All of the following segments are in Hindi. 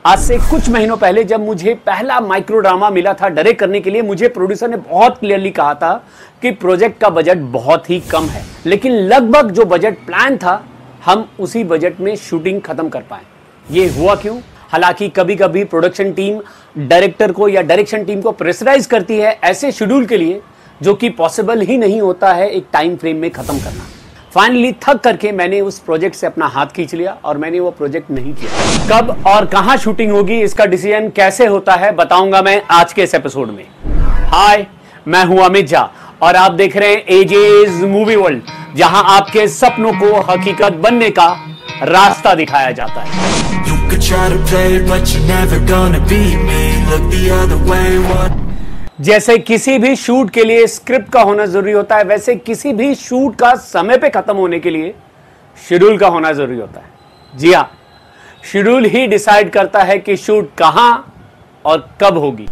आज से कुछ महीनों पहले जब मुझे पहला माइक्रो ड्रामा मिला था डायरेक्ट करने के लिए, मुझे प्रोड्यूसर ने बहुत क्लियरली कहा था कि प्रोजेक्ट का बजट बहुत ही कम है, लेकिन लगभग जो बजट प्लान था हम उसी बजट में शूटिंग खत्म कर पाए। ये हुआ क्यों? हालांकि कभी कभी प्रोडक्शन टीम डायरेक्टर को या डायरेक्शन टीम को प्रेशराइज करती है ऐसे शेड्यूल के लिए जो कि पॉसिबल ही नहीं होता है एक टाइम फ्रेम में खत्म करना। फाइनली थक करके मैंने उस प्रोजेक्ट से अपना हाथ खींच लिया और मैंने वो प्रोजेक्ट नहीं किया। कब और कहां शूटिंग होगी, इसका डिसीजन कैसे होता है, बताऊंगा मैं आज के इस एपिसोड में। हाय, मैं हूं अमित झा और आप देख रहे हैं एजेस मूवी वर्ल्ड, जहां आपके सपनों को हकीकत बनने का रास्ता दिखाया जाता है। जैसे किसी भी शूट के लिए स्क्रिप्ट का होना जरूरी होता है, वैसे किसी भी शूट का समय पे खत्म होने के लिए शेड्यूल का होना जरूरी होता है। जी हाँ, शेड्यूल ही डिसाइड करता है कि शूट कहां और कब होगी।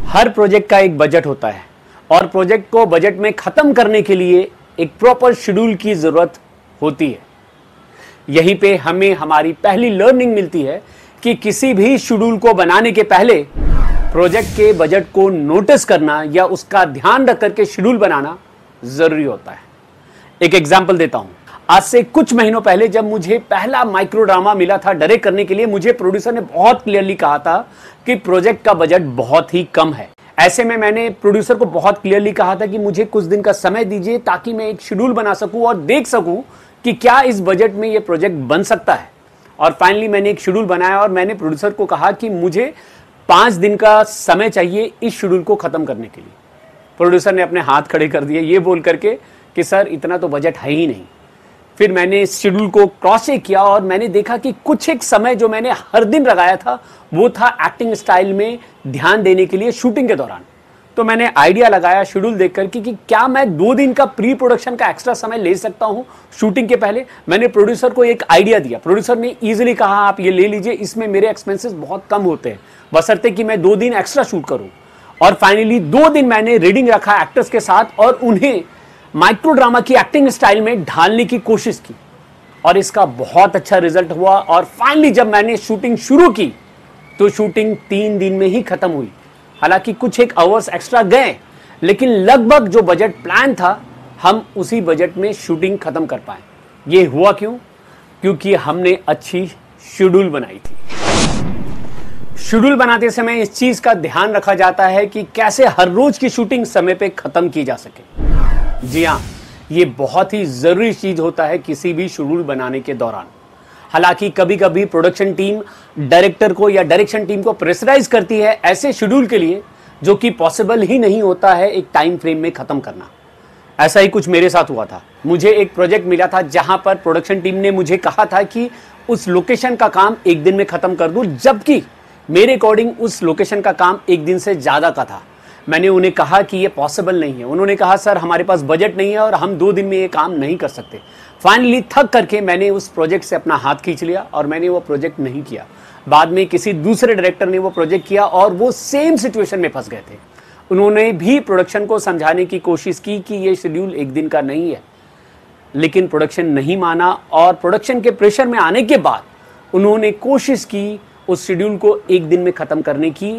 हर प्रोजेक्ट का एक बजट होता है और प्रोजेक्ट को बजट में खत्म करने के लिए एक प्रॉपर शेड्यूल की जरूरत होती है। यहीं पे हमें हमारी पहली लर्निंग मिलती है कि किसी भी शेड्यूल को बनाने के पहले प्रोजेक्ट के बजट को नोटिस करना या उसका ध्यान रख करके शेड्यूल बनाना जरूरी होता है। एक एग्जांपल देता हूं। आज से कुछ महीनों पहले जब मुझे पहला माइक्रो ड्रामा मिला था डायरेक्ट करने के लिए, मुझे प्रोड्यूसर ने बहुत क्लियरली कहा था कि प्रोजेक्ट का बजट बहुत ही कम है। ऐसे में मैंने प्रोड्यूसर को बहुत क्लियरली कहा था कि मुझे कुछ दिन का समय दीजिए ताकि मैं एक शेड्यूल बना सकूं और देख सकूं कि क्या इस बजट में ये प्रोजेक्ट बन सकता है। और फाइनली मैंने एक शेड्यूल बनाया और मैंने प्रोड्यूसर को कहा कि मुझे 5 दिन का समय चाहिए इस शेड्यूल को खत्म करने के लिए। प्रोड्यूसर ने अपने हाथ खड़े कर दिए ये बोल करके कि सर इतना तो बजट है ही नहीं। फिर मैंने इस शेड्यूल को क्रॉस चेक किया और मैंने देखा कि कुछ एक समय जो मैंने हर दिन लगाया था वो था एक्टिंग स्टाइल में ध्यान देने के लिए शूटिंग के दौरान। तो मैंने आइडिया लगाया शेड्यूल देखकर कि क्या मैं 2 दिन का प्री प्रोडक्शन का एक्स्ट्रा समय ले सकता हूं शूटिंग के पहले। मैंने प्रोड्यूसर को एक आइडिया दिया। प्रोड्यूसर ने इजीली कहा आप ये ले लीजिए, इसमें मेरे एक्सपेंसेस बहुत कम होते हैं, बशर्ते कि मैं 2 दिन एक्स्ट्रा शूट करूं। और फाइनली 2 दिन मैंने रीडिंग रखा एक्टर्स के साथ और उन्हें माइक्रो ड्रामा की एक्टिंग स्टाइल में ढालने की कोशिश की और इसका बहुत अच्छा रिजल्ट हुआ। और फाइनली जब मैंने शूटिंग शुरू की तो शूटिंग 3 दिन में ही खत्म हुई। हालांकि कुछ एक आवर्स एक्स्ट्रा गए, लेकिन लगभग जो बजट प्लान था हम उसी बजट में शूटिंग खत्म कर पाए। ये हुआ क्यों? क्योंकि हमने अच्छी शेड्यूल बनाई थी। शेड्यूल बनाते समय इस चीज का ध्यान रखा जाता है कि कैसे हर रोज की शूटिंग समय पे खत्म की जा सके। जी हाँ, ये बहुत ही जरूरी चीज होता है किसी भी शेड्यूल बनाने के दौरान। हालांकि कभी कभी प्रोडक्शन टीम डायरेक्टर को या डायरेक्शन टीम को प्रेशराइज करती है ऐसे शेड्यूल के लिए जो कि पॉसिबल ही नहीं होता है एक टाइम फ्रेम में खत्म करना। ऐसा ही कुछ मेरे साथ हुआ था। मुझे एक प्रोजेक्ट मिला था जहां पर प्रोडक्शन टीम ने मुझे कहा था कि उस लोकेशन का काम 1 दिन में खत्म कर दूं, जबकि मेरे अकॉर्डिंग उस लोकेशन का काम 1 दिन से ज्यादा का था। मैंने उन्हें कहा कि ये पॉसिबल नहीं है। उन्होंने कहा सर हमारे पास बजट नहीं है और हम 2 दिन में ये काम नहीं कर सकते। फाइनली थक करके मैंने उस प्रोजेक्ट से अपना हाथ खींच लिया और मैंने वो प्रोजेक्ट नहीं किया। बाद में किसी दूसरे डायरेक्टर ने वो प्रोजेक्ट किया और वो सेम सिचुएशन में फंस गए थे। उन्होंने भी प्रोडक्शन को समझाने की कोशिश की कि ये शेड्यूल 1 दिन का नहीं है, लेकिन प्रोडक्शन नहीं माना और प्रोडक्शन के प्रेशर में आने के बाद उन्होंने कोशिश की उस शेड्यूल को 1 दिन में खत्म करने की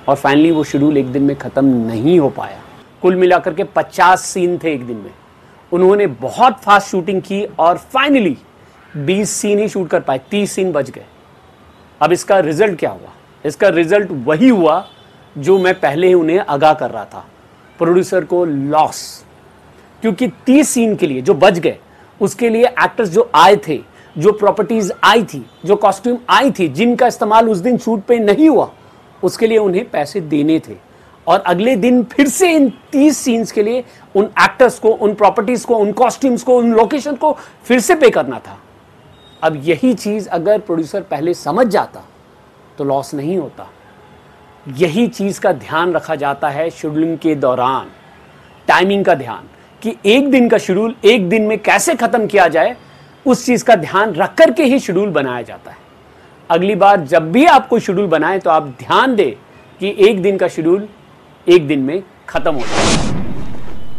और फाइनली वो शेड्यूल 1 दिन में खत्म नहीं हो पाया। कुल मिलाकर के 50 सीन थे 1 दिन में। उन्होंने बहुत फास्ट शूटिंग की और फाइनली 20 सीन ही शूट कर पाए, 30 सीन बच गए। अब इसका रिजल्ट क्या हुआ? इसका रिजल्ट वही हुआ जो मैं पहले ही उन्हें आगाह कर रहा था, प्रोड्यूसर को लॉस। क्योंकि 30 सीन के लिए जो बच गए उसके लिए एक्टर्स जो आए थे, जो प्रॉपर्टीज आई थी, जो कॉस्ट्यूम आई थी, जिनका इस्तेमाल उस दिन शूट पे नहीं हुआ, उसके लिए उन्हें पैसे देने थे और अगले दिन फिर से इन 30 सीन्स के लिए उन एक्टर्स को, उन प्रॉपर्टीज को, उन कॉस्ट्यूम्स को, उन लोकेशन को फिर से पे करना था। अब यही चीज अगर प्रोड्यूसर पहले समझ जाता तो लॉस नहीं होता। यही चीज का ध्यान रखा जाता है शेड्यूलिंग के दौरान, टाइमिंग का ध्यान, कि 1 दिन का शेड्यूल 1 दिन में कैसे खत्म किया जाए, उस चीज का ध्यान रख करके ही शेड्यूल बनाया जाता है। अगली बार जब भी आप कोई शेड्यूल बनाएं तो आप ध्यान दें कि 1 दिन का शेड्यूल 1 दिन में खत्म हो जाए।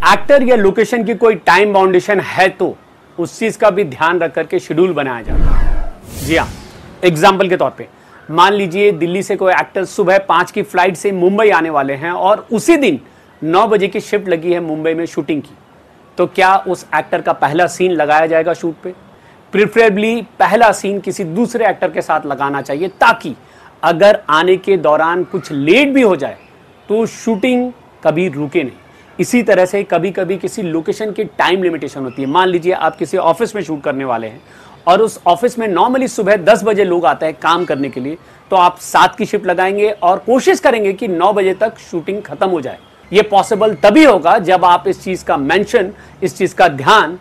एक्टर या लोकेशन की कोई टाइम बाउंडेशन है तो उस चीज का भी ध्यान रख करके शेड्यूल बनाया जाता है। जी हाँ, एग्जाम्पल के तौर पे मान लीजिए दिल्ली से कोई एक्टर सुबह 5 की फ्लाइट से मुंबई आने वाले हैं और उसी दिन 9 बजे की शिफ्ट लगी है मुंबई में शूटिंग की, तो क्या उस एक्टर का पहला सीन लगाया जाएगा शूट पे? प्रिफरेबली पहला सीन किसी दूसरे एक्टर के साथ लगाना चाहिए, ताकि अगर आने के दौरान कुछ लेट भी हो जाए तो शूटिंग कभी रुके नहीं। इसी तरह से कभी कभी किसी लोकेशन की टाइम लिमिटेशन होती है। मान लीजिए आप किसी ऑफिस में शूट करने वाले हैं और उस ऑफिस में नॉर्मली सुबह 10 बजे लोग आते हैं काम करने के लिए, तो आप 7 की शिफ्ट लगाएंगे और कोशिश करेंगे कि 9 बजे तक शूटिंग खत्म हो जाए। ये पॉसिबल तभी होगा जब आप इस चीज का मेंशन, इस चीज का ध्यान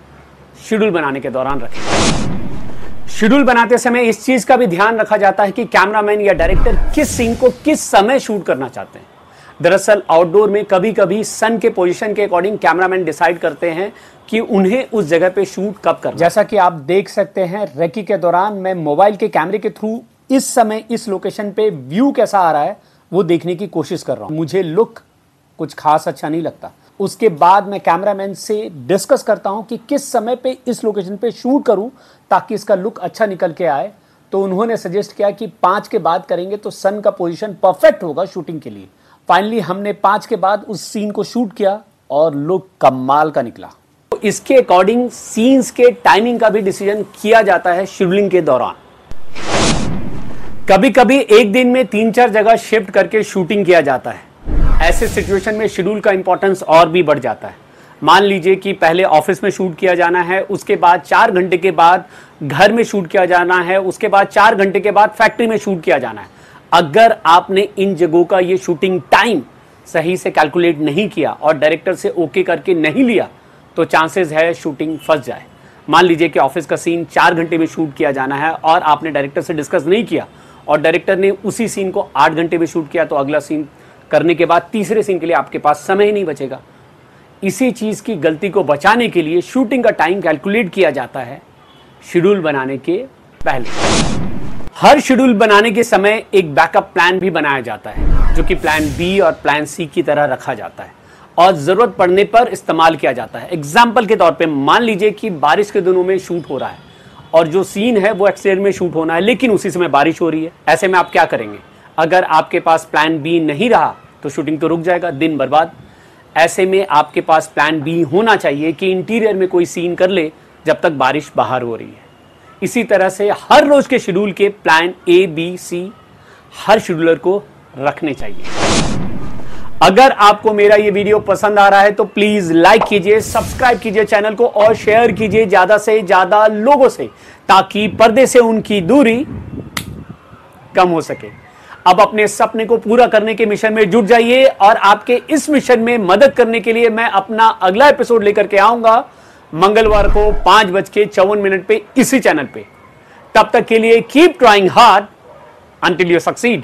शेड्यूल बनाने के दौरान रखें। शेड्यूल बनाते समय इस चीज का भी ध्यान रखा जाता है कि कैमरामैन या डायरेक्टर किस सीन को किस समय शूट करना चाहते हैं। दरअसल आउटडोर में कभी कभी सन के पोजीशन के अकॉर्डिंग कैमरामैन डिसाइड करते हैं कि उन्हें उस जगह पे शूट कब करना। जैसा कि आप देख सकते हैं रेकी के दौरान मैं मोबाइल के कैमरे के थ्रू इस समय इस लोकेशन पे व्यू कैसा आ रहा है वो देखने की कोशिश कर रहा हूं। मुझे लुक कुछ खास अच्छा नहीं लगता। उसके बाद मैं कैमरामैन से डिस्कस करता हूं कि किस समय पे इस लोकेशन पे शूट करूं ताकि इसका लुक अच्छा निकल के आए। तो उन्होंने सजेस्ट किया कि 5 के बाद करेंगे तो सन का पोजीशन परफेक्ट होगा शूटिंग के लिए। फाइनली हमने 5 के बाद उस सीन को शूट किया और लुक कमाल का निकला। तो इसके अकॉर्डिंग सीन्स के टाइमिंग का भी डिसीजन किया जाता है शेड्यूलिंग के दौरान। कभी कभी एक दिन में 3-4 जगह शिफ्ट करके शूटिंग किया जाता है। ऐसे सिचुएशन में शेड्यूल का इंपॉर्टेंस और भी बढ़ जाता है। मान लीजिए कि पहले ऑफिस में शूट किया जाना है, उसके बाद 4 घंटे के बाद घर में शूट किया जाना है, उसके बाद 4 घंटे के बाद फैक्ट्री में शूट किया जाना है। अगर आपने इन जगहों का ये शूटिंग टाइम सही से कैलकुलेट नहीं किया और डायरेक्टर से ओके करके नहीं लिया तो चांसेस है शूटिंग फंस जाए। मान लीजिए कि ऑफिस का सीन 4 घंटे में शूट किया जाना है और आपने डायरेक्टर से डिस्कस नहीं किया और डायरेक्टर ने उसी सीन को 8 घंटे में शूट किया, तो अगला सीन करने के बाद तीसरे सीन के लिए आपके पास समय ही नहीं बचेगा। इसी चीज की गलती को बचाने के लिए शूटिंग का टाइम कैलकुलेट किया जाता है शेड्यूल बनाने के पहले। हर शेड्यूल बनाने के समय एक बैकअप प्लान भी बनाया जाता है, जो कि प्लान बी और प्लान सी की तरह रखा जाता है और जरूरत पड़ने पर इस्तेमाल किया जाता है। एग्जाम्पल के तौर पे मान लीजिए कि बारिश के दिनों में शूट हो रहा है और जो सीन है वो एक्सटीरियर में शूट होना है, लेकिन उसी समय बारिश हो रही है। ऐसे में आप क्या करेंगे? अगर आपके पास प्लान बी नहीं रहा तो शूटिंग तो रुक जाएगा, दिन बर्बाद। ऐसे में आपके पास प्लान बी होना चाहिए कि इंटीरियर में कोई सीन कर ले जब तक बारिश बाहर हो रही है। इसी तरह से हर रोज के शेड्यूल के प्लान ए, बी, सी हर शेड्यूलर को रखने चाहिए। अगर आपको मेरा ये वीडियो पसंद आ रहा है तो प्लीज लाइक कीजिए, सब्सक्राइब कीजिए चैनल को और शेयर कीजिए ज्यादा से ज्यादा लोगों से, ताकि पर्दे से उनकी दूरी कम हो सके। अब अपने सपने को पूरा करने के मिशन में जुट जाइए और आपके इस मिशन में मदद करने के लिए मैं अपना अगला एपिसोड लेकर के आऊंगा मंगलवार को 5:54 पे इसी चैनल पे। तब तक के लिए keep trying hard until you succeed.